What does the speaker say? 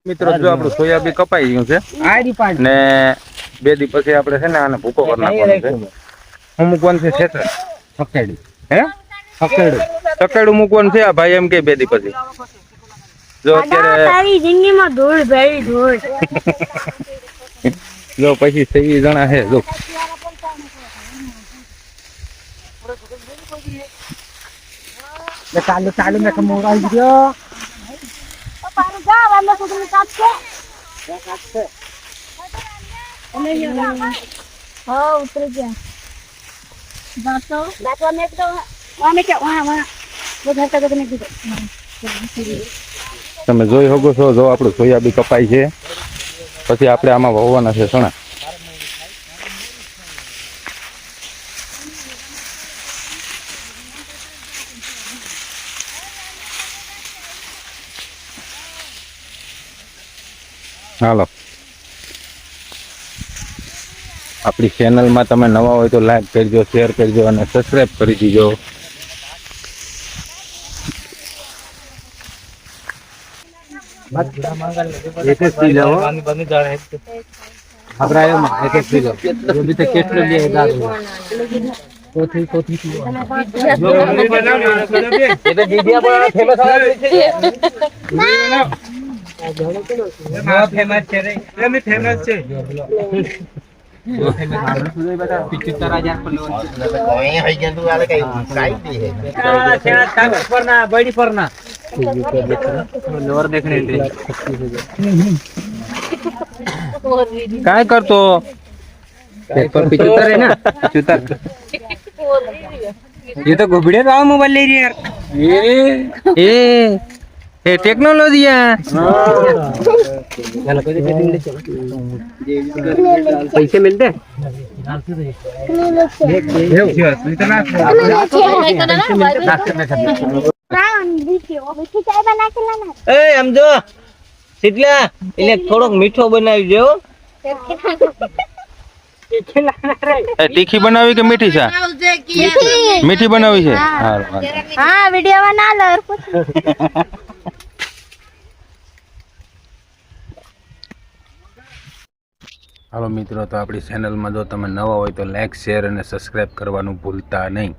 મિત્રો જો આપણું સોયાબીન કપાઈ ગયું છે ને 2 દી પછી આપણે છે ને આને ભૂકો કરી નાખવાનો છે. હું મૂકવાનું છે ખેતર સકેડું હે સકેડું મૂકવાનું છે આ ભાઈ એમ કે 2 દી પછી જો અત્યારે તારી જિંદગીમાં ધૂળ ભરી ધૂળ જો પછી 23 જણા છે જો ચાલુ ચાલુ મેં મોરાઈ ગયો પાણી જા વાલો સુધરી કાટશે હા ઉતરી ગયા દાતો ને તો વામે કે વાહ वो घर तक नहीं दीदो તમે જોઈ શકો છો જો આપણું સોયાબીન કપાઈ છે પછી આપણે આમાં વાવવાના છે ચણા. હાલો આપણી ચેનલમાં તમે નવા હોય તો લાઈક કરજો, શેર કરજો અને સબસ્ક્રાઈબ કરી દીજો. एक पी लो बंद जा रहे हैं घबराए मत एक पी लो जो भी तक केट ले दाल कोथी जो बना ये तो दीदिया बड़ा फेमस है हां फेमस है रे ये फेमस है 75000 पर लोन कोई है के तू वाले कई दी है ताकत पर ना बड़ी पर ना लोअर देखने काय करतो पेपर 75 है ना 75 ये तो घुबड़े का मोबाइल ले रही है यार ये टेक्नोलॉजी है. चलो कोई सेटिंग ले चलो पैसे मिलते हैं इतना चाय बना के लाना ए समझो સીટલા એટલે થોડોક મીઠો બનાવી દેવો તીખી બનાવી કે મીઠી છે? મીઠી બનાવી છે. हाँ वीडियो बना लो और कुछ હાલો મિત્રો તો આપણી ચેનલમાં જો તમે નવા હોય તો લાઈક શેર અને સબસ્ક્રાઈબ કરવાનું ભૂલતા નહીં.